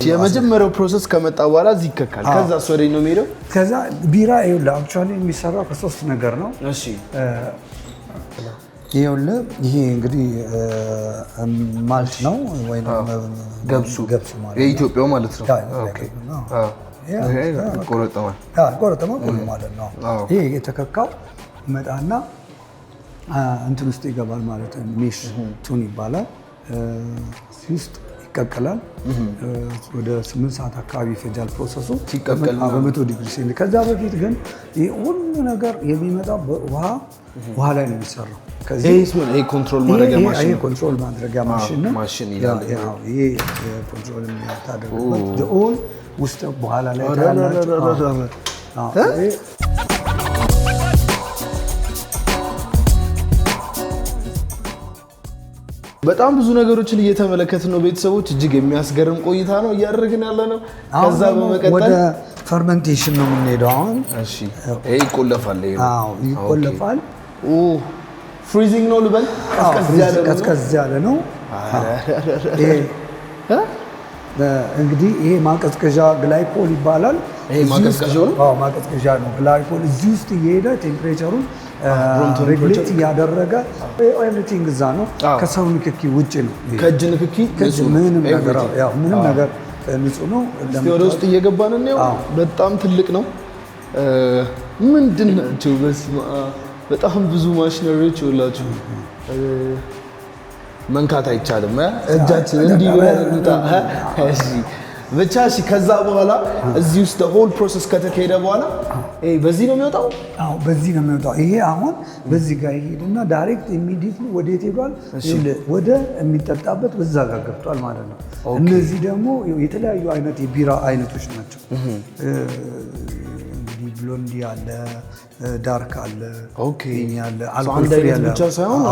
የመጀመሪያው ፕሮሰስ ከመጣ በኋላ እዚህ ይከካል። ከዛ ወዴት ነው የሚሄደው? ከዛ ቢራ አክቹዋሊ የሚሰራው ከሶስት ነገር ነው። እሺ ይሄ እንግዲህ ማልት ነው ወይ ገብሱ ማለት የኢትዮጵያው ማለት ነው። ቆረጠማ ማለት ነው። ይሄ የተከካው መጣና እንትን ውስጥ ይገባል ማለት ነው። ሜሽ ቱን ይባላል። ውስጥ ይቀቀላል። ወደ 8 ሰዓት አካባቢ ይፈጃል ፕሮሰሱ ሲቀቀል በ100 ዲግሪ ሴንቲ። ከዛ በፊት ግን ይሄ ሁሉ ነገር የሚመጣው ውሃ ላይ ነው የሚሰራው። ይሄ ኮንትሮል ማድረጊያ ማሽን ነው። ኮንትሮል ማድረጊያ ማሽን ነው። ይሄ ኮንትሮል የሚያደርግበት ኦል ውስጥ በኋላ ላይ ታያላችሁ። በጣም ብዙ ነገሮችን እየተመለከትን ነው ቤተሰቦች። እጅግ የሚያስገርም ቆይታ ነው እያደረግን ያለ ነው። ከዛ በመቀጠል ወደ ፈርመንቴሽን ነው የምንሄደው አሁን። እሺ ይሄ ይቆለፋል። ይቆለፋል። ፍሪዚንግ ነው ልበል? ቀዝቀዝ ያለ ነው። እንግዲህ ይሄ ማቀዝቀዣ ግላይኮል ይባላል። ይሄ ማቀዝቀዣ ነው። ማቀዝቀዣ ነው ግላይኮል። እዚህ ውስጥ እየሄደ ቴምፕሬቸሩን ሬጉሌት እያደረገ ኤቭሪቲንግ እዛ ነው። ከሰው ንክኪ ውጭ ነው። ከእጅ ንክኪ ምንም ነገር ንጹህ ነው። ወደ ውስጥ እየገባን ነው። በጣም ትልቅ ነው። ምንድን ናቸው? በስመ አብ በጣም ብዙ ማሽነሪዎች ይኸውላችሁ። መንካት አይቻልም። እጃችን እንዲህ ወጣ። እሺ ብቻ እሺ። ከዛ በኋላ እዚህ ውስጥ ሆል ፕሮሰስ ከተካሄደ በኋላ በዚህ ነው የሚወጣው። በዚህ ነው የሚወጣው። ይሄ አሁን በዚህ ጋር ይሄድና ዳይሬክት ኢሚዲየትሊ ወዴት ሄዷል? ወደ የሚጠጣበት በዛ ጋር ገብቷል ማለት ነው። እነዚህ ደግሞ የተለያዩ አይነት የቢራ አይነቶች ናቸው። ብሎንዲ አለ፣ ዳርክ አለ፣ አለ፣ አልኮል ፍሪ አለ። ብቻ ሳይሆን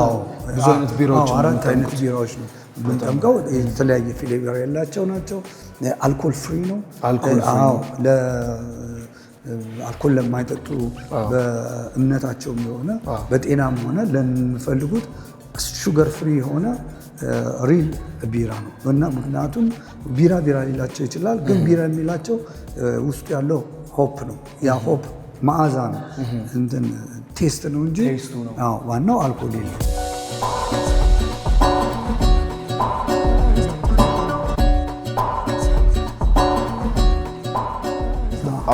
ብዙ አይነት ቢራዎች፣ 4 አይነት ቢራዎች ነው የምንጠምቀው። የተለያየ ፍሌቨር ያላቸው ናቸው። አልኮል ፍሪ ነው። አልኮል ለማይጠጡ በእምነታቸውም የሆነ በጤናም ሆነ ለሚፈልጉት ሹገር ፍሪ የሆነ ሪል ቢራ ነው እና ምክንያቱም ቢራ ሊላቸው ይችላል፣ ግን ቢራ የሚላቸው ውስጡ ያለው ሆፕ ነው። ያ ሆፕ መዓዛ ነው፣ እንትን ቴስት ነው እንጂ ዋናው አልኮል የለም።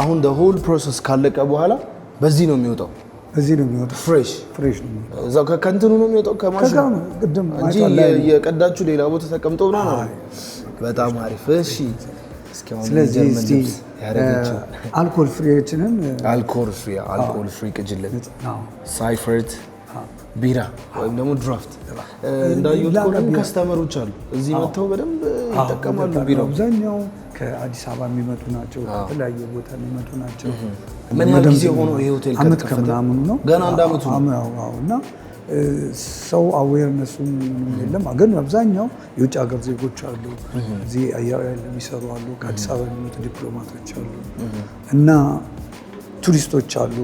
አሁን ሆል ፕሮሰስ ካለቀ በኋላ በዚህ ነው የሚወጣው። በዚህ ነው የሚወጣው። ፍሬሽ ነው። እዛው ከእንትኑ ነው የሚወጣው ከማሽኑ እንጂ የቀዳችሁ ሌላ ቦታ ተቀምጦ ነው። በጣም አሪፍ። እሺ ስለዚህ እስቲ አልኮል ፍሪዎችንን አልኮል ፍሪ ቅጅልን ሳይፈርት ቢራ ወይም ደግሞ ድራፍት እንዳየሁት ከሆነ ከስተመሮች አሉ እዚህ መጥተው በደንብ ይጠቀማሉ። ቢራው አብዛኛው ከአዲስ አበባ የሚመጡ ናቸው፣ ከተለያየ ቦታ የሚመጡ ናቸው። ምን ያህል ጊዜ ሆኖ ይሄ ሆቴል አመት ከምናምኑ ነው? ገና አንድ አመቱ ነው። እና ሰው አዌርነሱም የለም። ግን አብዛኛው የውጭ ሀገር ዜጎች አሉ፣ እዚህ አየር ኃይል የሚሰሩ አሉ፣ ከአዲስ አበባ የሚመጡ ዲፕሎማቶች አሉ እና ቱሪስቶች አሉ።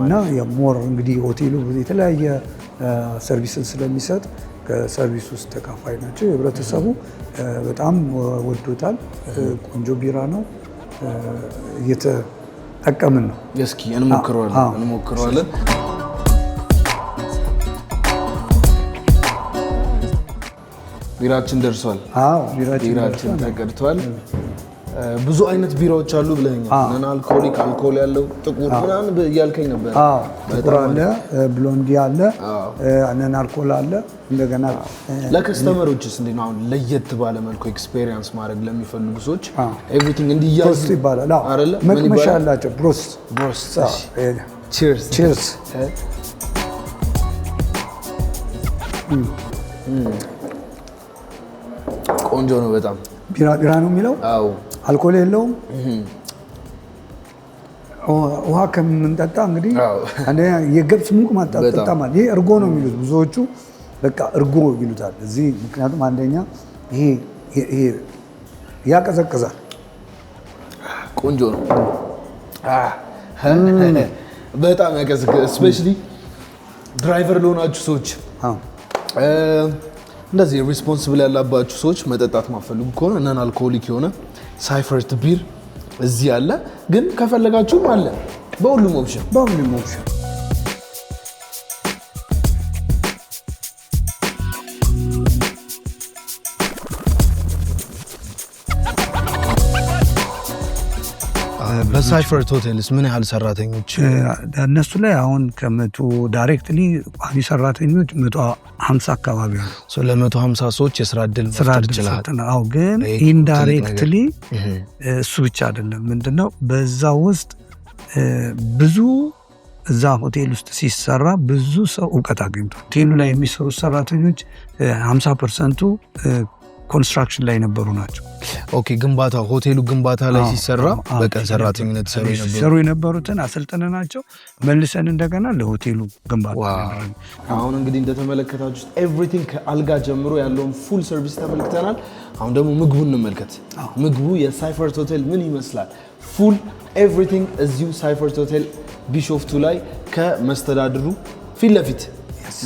እና የሞር እንግዲህ ሆቴሉ የተለያየ ሰርቪስን ስለሚሰጥ ከሰርቪስ ውስጥ ተካፋይ ናቸው። ህብረተሰቡ በጣም ወዶታል። ቆንጆ ቢራ ነው፣ እየተጠቀምን ነው። እስኪ እንሞክረዋለን። ቢራችን ደርሷል። ቢራችን ተቀድቷል። ብዙ አይነት ቢራዎች አሉ ብለኸኛል። ነን አልኮሊክ፣ አልኮል ያለው፣ ጥቁር ምናምን እያልከኝ ነበር። ጥቁር አለ፣ ብሎንዲ አለ፣ ነን አልኮል አለ። እንደገና ለከስተመሮችስ እንዴት ነው አሁን ለየት ባለ መልኩ ኤክስፔሪየንስ ማድረግ ለሚፈልጉ ሰዎች ኤቭሪቲንግ እንዲያዝ ይባላል አይደለ? መቅመሻ ያላቸው ብሮስ ቺርስ ቺርስ። ቆንጆ ነው በጣም። ቢራ ነው የሚለው። አዎ አልኮል የለውም። ውሃ ከምንጠጣ እንግዲህ አንደኛ የገብስ ሙቅ ማጣጣ ማለት ይሄ እርጎ ነው የሚሉት ብዙዎቹ። በቃ እርጎ ይሉታል እዚህ። ምክንያቱም አንደኛ ይሄ ያቀዘቅዛል። ቆንጆ ነው በጣም ያቀዘቅዛል። ስፔሻሊ ድራይቨር ለሆናችሁ ሰዎች፣ እንደዚህ ሪስፖንሲብል ያላባችሁ ሰዎች መጠጣት ማፈልጉ ከሆነ ነን አልኮሆሊክ የሆነ ሳይፈርት ቢር እዚህ አለ። ግን ከፈለጋችሁም አለ በሁሉም ኦፕሽን በሳይፈርት ሆቴልስ ምን ያህል ሰራተኞች? እነሱ ላይ አሁን ከመቶ ዳይሬክትሊ ቋሚ ሰራተኞች 150 አካባቢ አሉ። ለ150 ሰዎች የስራ እድል መፍጠር ይችላል። አዎ ግን ኢንዳይሬክትሊ እሱ ብቻ አይደለም። ምንድነው በዛ ውስጥ ብዙ እዛ ሆቴል ውስጥ ሲሰራ ብዙ ሰው እውቀት አግኝቷል። ሆቴሉ ላይ የሚሰሩ ሰራተኞች 50%ቱ ኮንስትራክሽን ላይ የነበሩ ናቸው። ኦኬ ግንባታ ሆቴሉ ግንባታ ላይ ሲሰራ በቀን ሰራተኝነት ሲሰሩ የነበሩትን አሰልጥነናቸው መልሰን እንደገና ለሆቴሉ ግንባታ። አሁን እንግዲህ እንደተመለከታችሁት ኤቭሪቲንግ ከአልጋ ጀምሮ ያለውን ፉል ሰርቪስ ተመልክተናል። አሁን ደግሞ ምግቡን እንመልከት። ምግቡ የሳይፈርት ሆቴል ምን ይመስላል? ፉል ኤቭሪቲንግ እዚሁ ሳይፈርት ሆቴል ቢሾፍቱ ላይ ከመስተዳድሩ ፊት ለፊት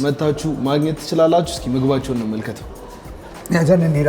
መታችሁ ማግኘት ትችላላችሁ። እስኪ ምግባቸውን እንመልከተው። ያዘን እንሂዳ።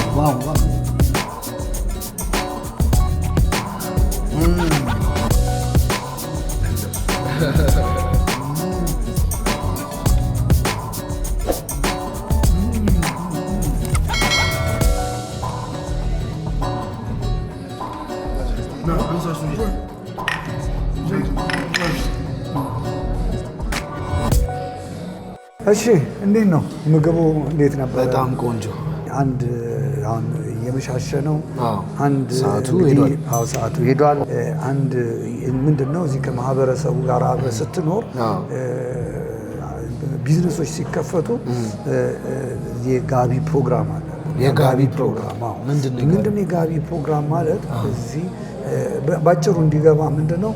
ዋው እሺ እንዴት ነው ምግቡ? እንዴት ነበር? በጣም ቆንጆ። አንድ አሁን እየመሻሸ ነው። አንድ ሰዓቱ ሄዷል። አንድ ምንድነው እዚህ ከማህበረሰቡ ጋር አብረህ ስትኖር ቢዝነሶች ሲከፈቱ የጋቢ ፕሮግራም አለ። የጋቢ ፕሮግራም ምንድነው? የጋቢ ፕሮግራም ማለት እዚህ ባጭሩ እንዲገባ ምንድነው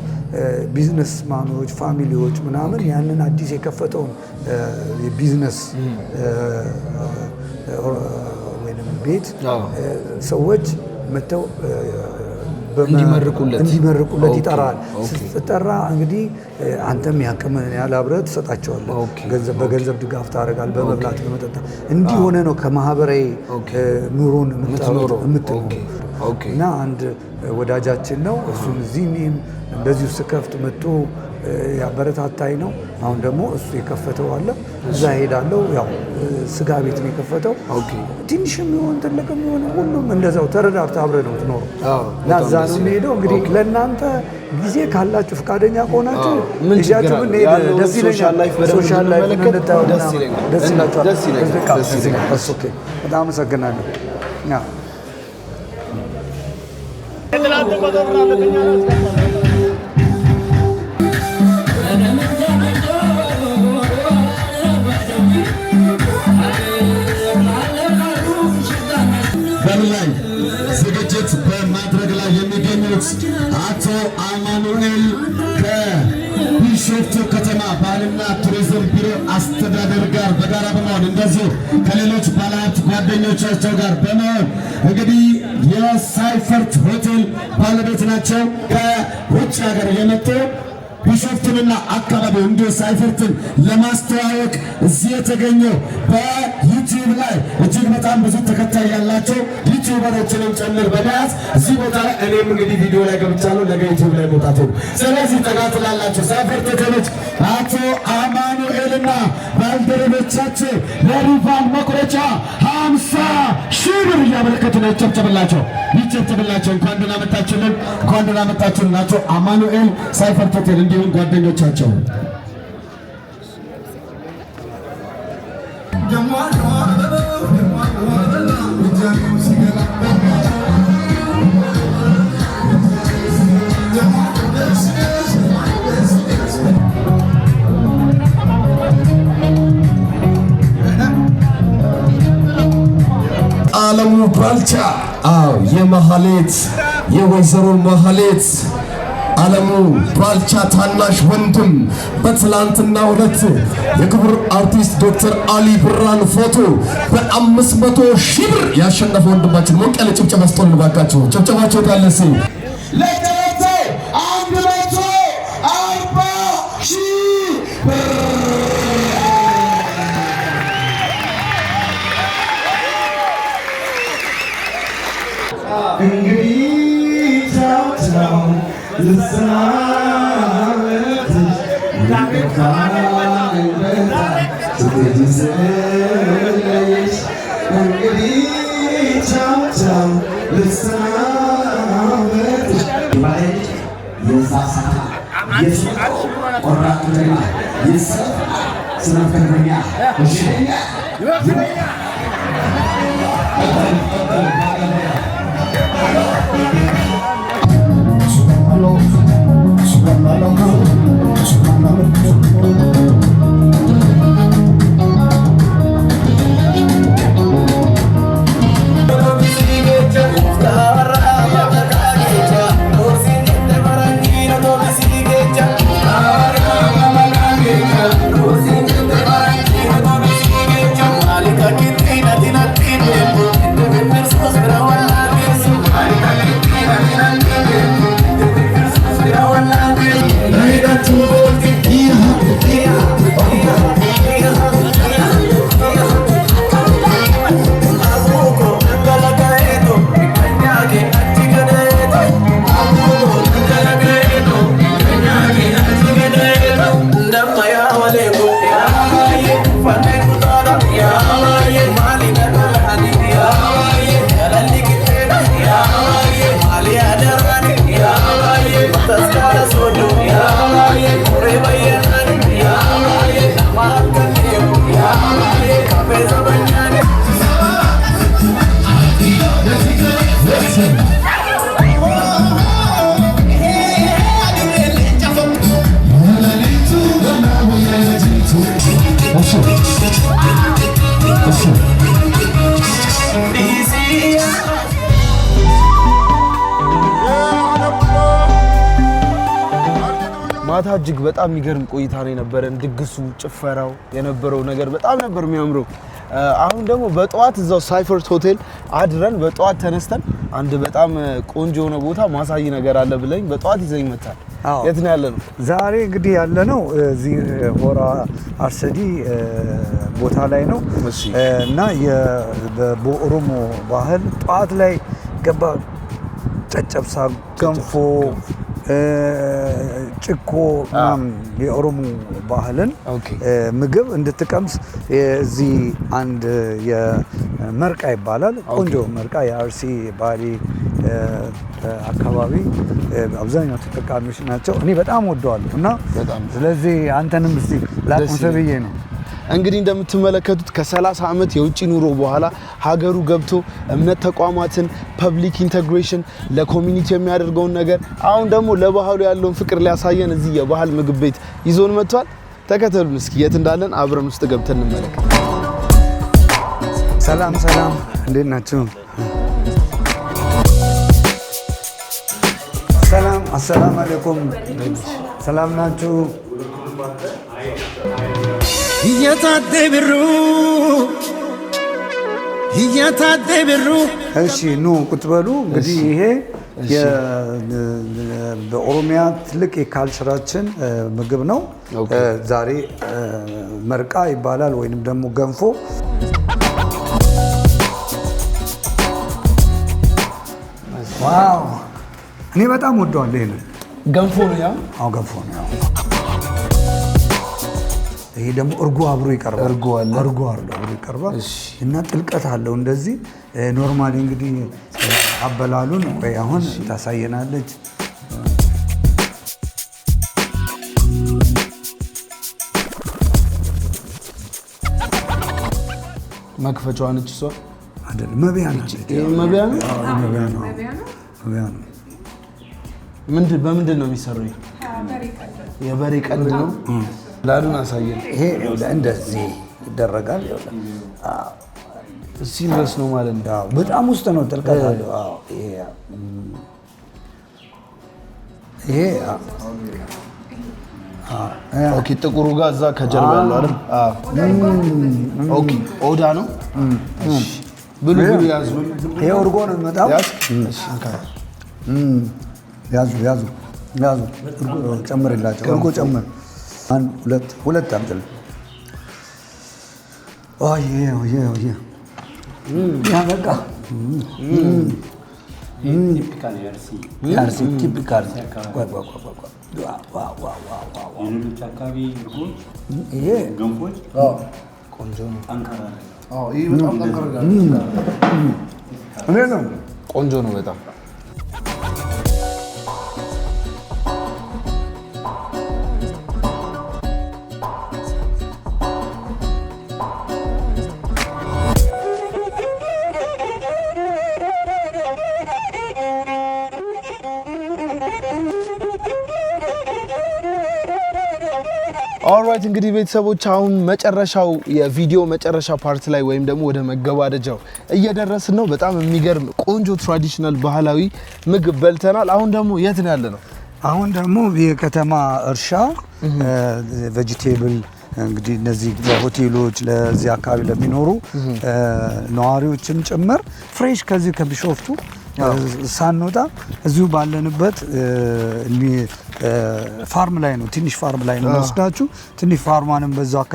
ቢዝነስ ማኖች ፋሚሊዎች ምናምን ያንን አዲስ የከፈተውን የቢዝነስ ወይንም ቤት ሰዎች መተው እንዲመርቁለት ይጠራል። ስትጠራ እንግዲህ አንተም ያቅምህን ያህል አብረህ ትሰጣቸዋለህ። በገንዘብ ድጋፍ ታደርጋለህ፣ በመብላት በመጠጣት እንዲህ ሆነ ነው ከማህበራዊ ኑሮን የምትኖረው። እና አንድ ወዳጃችን ነው እሱም እዚህ እንደዚሁ ስከፍት መጥቶ ያበረታታኝ ነው። አሁን ደግሞ እሱ የከፈተው አለ እዛ ሄዳለሁ። ያው ስጋ ቤት ነው የከፈተው። ትንሽም ይሁን ትልቅም ይሁን ሁሉም እንደዛው ተረዳርተህ አብረህ ነው የምትኖረው እና እዛ ነው የምንሄደው። እንግዲህ ለእናንተ ጊዜ ካላችሁ ፈቃደኛ ከሆናችሁ ልጃችሁ ብንሄድ ደስ ይለኛል። ሶሻል ላይፍ እንድታዩ ደስ ይላችኋል። በጣም አመሰግናለሁ። በላይ ዝግጅት በማድረግ ላይ የሚገኙት አቶ አማኑኤል ከቢሾፍቱ ከተማ ባህልና ቱሪዝም ቢሮ አስተዳደር ጋር በጋራ በመሆን እንደዚሁ ከሌሎች ባለሀብት ጓደኞቻቸው ጋር በመሆን እንግዲህ የሳይፈርት ሆቴል ባለቤት ናቸው። ከውጭ ሀገር የመጡ ቢሾፍቱንና አካባቢው እንዲሁ ሳይፈርትን ለማስተዋወቅ እዚህ የተገኘው በዩቲዩብ ላይ እጅግ በጣም ብዙ ተከታይ ያላቸው ዩቲዩበሮችንም ጭምር በመያዝ እዚህ ቦታ ላይ እኔም እንግዲህ ቪዲዮ ላይ ገብቻለሁ። ነገ ዩቲዩብ ላይ መውጣት ነው። ስለዚህ ጠጋት ላላቸው ሳይፈርት ሆቴሎች አቶ አማኑኤልና ባልደረቦቻቸው ለሪቫን መቁረጫ 50,000 ብር እያበረከቱ ነው። ይጨብጨብላቸው፣ ይጨብጨብላቸው። እንኳን ደህና መጣችሁልን፣ እንኳን ደህና መጣችሁልን አቶ አማኑኤል ሳይፈርት ሆቴል እንዲሁም ጓደኞቻቸው። አለሙ ባልቻ የመሐሌት የወይዘሮ መሐሌት አለሙ ባልቻ ታናሽ ወንድም በትላንትናው ዕለት የክቡር አርቲስት ዶክተር አሊ ብራን ፎቶ በ500,000 ብር ያሸነፈ ወንድማችን ሞቅ ያለ ጭብጨባ ስጡልን ባካችሁ። ጭብጨባችሁ ታለሲ ለተለተ 140,000 ብር እንግዲህ ቻው ልሰናበት እንግዲህ ቻው ልሰናበት ቆራጥኛ ስነፍከኛ ማታ እጅግ በጣም የሚገርም ቆይታ ነው የነበረን። ድግሱ፣ ጭፈራው የነበረው ነገር በጣም ነበር የሚያምረው። አሁን ደግሞ በጠዋት እዛው ሳይፈርት ሆቴል አድረን በጠዋት ተነስተን አንድ በጣም ቆንጆ የሆነ ቦታ ማሳይ ነገር አለ ብለኝ በጠዋት ይዘኝ መጣል። የት ነው ያለነው? ዛሬ እንግዲህ ያለነው እዚህ ሆራ አርሰዲ ቦታ ላይ ነው እና በኦሮሞ ባህል ጠዋት ላይ ገባ ጨጨብሳ፣ ገንፎ ጭኮ ምናምን የኦሮሞ ባህልን ምግብ እንድትቀምስ እዚህ አንድ የመርቃ ይባላል ቆንጆ መርቃ የአርሲ ባሌ አካባቢ አብዛኛው ተጠቃሚዎች ናቸው። እኔ በጣም ወደዋለሁ እና ስለዚህ አንተንም እስቲ ላቁንሰብዬ ነው። እንግዲህ እንደምትመለከቱት ከ30 ዓመት የውጭ ኑሮ በኋላ ሀገሩ ገብቶ እምነት ተቋማትን ፐብሊክ ኢንተግሬሽን ለኮሚኒቲ የሚያደርገውን ነገር አሁን ደግሞ ለባህሉ ያለውን ፍቅር ሊያሳየን እዚህ የባህል ምግብ ቤት ይዞን መጥቷል። ተከተሉን እስኪ የት እንዳለን አብረን ውስጥ ገብተን እንመለከት። ሰላም ሰላም፣ እንዴት ናችሁ? ሰላም አሰላም አለይኩም። ሰላም ናችሁ? እሺ ኑ ቁጭ በሉ። እንግዲህ ይሄ በኦሮሚያ ትልቅ የካልቸራችን ምግብ ነው። ዛሬ መርቃ ይባላል ወይንም ደግሞ ገንፎ። ዋው እኔ በጣም ወደዋለሁ። ይሄን ገንፎ ነው ያው? አዎ ገንፎ ነው ያው። ይሄ ደግሞ እርጎ አብሮ ይቀርባል። እርጎ አብሮ ይቀርባል እና ጥልቀት አለው እንደዚህ። ኖርማሊ እንግዲህ አበላሉን ወይ አሁን ታሳየናለች። መክፈቻዋ ነች እሷ አይደል? መብያ ነች። መብያ ነው። መብያ ነው። በምንድን ነው የሚሰራው? የበሬ ቀንድ ነው። ላሉን አሳየን። ይሄ እንደዚህ ይደረጋል። እዚህ ድረስ ነው ማለት ነው። በጣም ውስጥ ነው ጥልቀት አለው። ይሄ ኦኬ፣ ጥቁሩ ጋር እዛ ከጀርባ ያለው አይደል? ኦኬ፣ ኦዳ ነው። ብሉ ያዙ። ይሄ እርጎ ነው የሚመጣው። ያዙ እርጎ ጨምርላቸው። እርጎ ጨምር። ሁለት አምጥል። ያ በቃ የአርሲ ቲፒካል ይሄ ገንፎች ቆንጆ ነው። ቆንጆ ነው በጣም። ኦልራይት እንግዲህ ቤተሰቦች አሁን መጨረሻው የቪዲዮ መጨረሻ ፓርት ላይ ወይም ደግሞ ወደ መገባደጃው እየደረስን ነው። በጣም የሚገርም ቆንጆ ትራዲሽናል ባህላዊ ምግብ በልተናል። አሁን ደግሞ የት ነው ያለ ነው? አሁን ደግሞ የከተማ እርሻ ቬጂቴብል እንግዲህ እነዚህ ሆቴሎች ለዚህ አካባቢ ለሚኖሩ ነዋሪዎችም ጭምር ፍሬሽ ከዚህ ከቢሾፍቱ ሳንወጣ እዚሁ ባለንበት ፋርም ላይ ነው። ትንሽ ፋርም ላይ ነው ወስዳችሁ ትንሽ ፋርማንም በዛው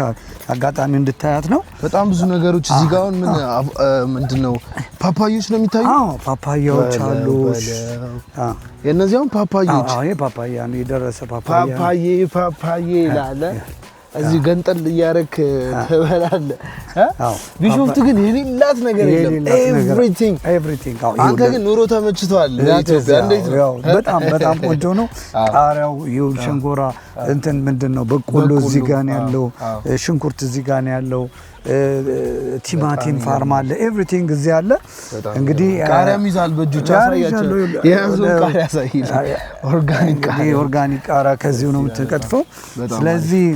አጋጣሚ እንድታያት ነው። በጣም ብዙ ነገሮች እዚህ ጋር ምንድነው ፓፓዮች ነው የሚታዩ? አዎ ፓፓያዎች አሉ። የነዚያውን ፓፓዮች ይሄ ፓፓያ ነው የደረሰ ፓፓዬ ይላል። እዚህ ገንጠል እያረክ ትበላለህ። ቢሾፍቱ ግን የሌላት ነገር የለም። ኤቭሪቲንግ። አንተ ግን ኑሮ ተመችቷል? ኢትዮጵያ እንዴት ነው? በጣም ቆንጆ ነው። ቃሪያው ይሁን ሸንኮራ እንትን ምንድነው በቆሎ እዚህ ጋር ነው ያለው። ሽንኩርት እዚህ ጋር ነው ያለው። ቲማቲም ፋርም አለ። ኤቭሪቲንግ እዚህ አለ። እንግዲህ ቃሪያም ይዛል በእጆቹ አሳያቸው። የያዙን ቃሪያ ያሳያል። ኦርጋኒክ ቃሪያ ከዚሁ ነው የምትቀጥፈው። ስለዚህ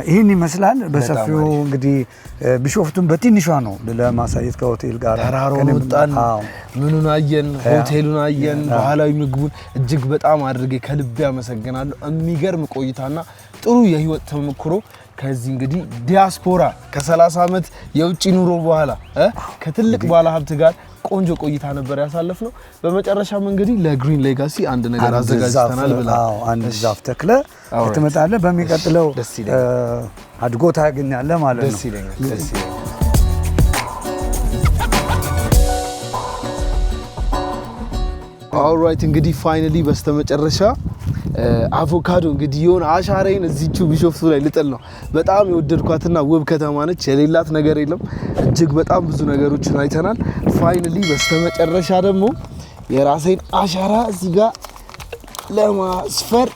ይህን ይመስላል በሰፊው። እንግዲህ ቢሾፍቱን በትንሿ ነው ለማሳየት ከሆቴል ጋር ተራራውን ወጣን፣ ምኑን አየን፣ ሆቴሉን አየን፣ ባህላዊ ምግቡን እጅግ በጣም አድርጌ ከልቤ አመሰግናለሁ። የሚገርም ቆይታና ጥሩ የህይወት ተሞክሮ ከዚህ እንግዲህ ዲያስፖራ ከ30 ዓመት የውጭ ኑሮ በኋላ ከትልቅ ባለሀብት ጋር ቆንጆ ቆይታ ነበር ያሳለፍነው። በመጨረሻም እንግዲህ ለግሪን ሌጋሲ አንድ ነገር አዘጋጅተናል ብላ አንድ ዛፍ ተክለ ትመጣለህ። በሚቀጥለው አድጎ ታገኛለህ ማለት ነው። ደስ ይለኛል። ኦልራይት እንግዲህ ፋይናሊ በስተመጨረሻ አቮካዶ እንግዲህ የሆነ አሻራዬን እዚቹ ቢሾፍቱ ላይ ልጥል ነው። በጣም የወደድኳትና ውብ ከተማ ነች። የሌላት ነገር የለም። እጅግ በጣም ብዙ ነገሮችን አይተናል። ፋይናሊ በስተመጨረሻ ደግሞ የራሴን አሻራ እዚህ ጋር ለማስፈር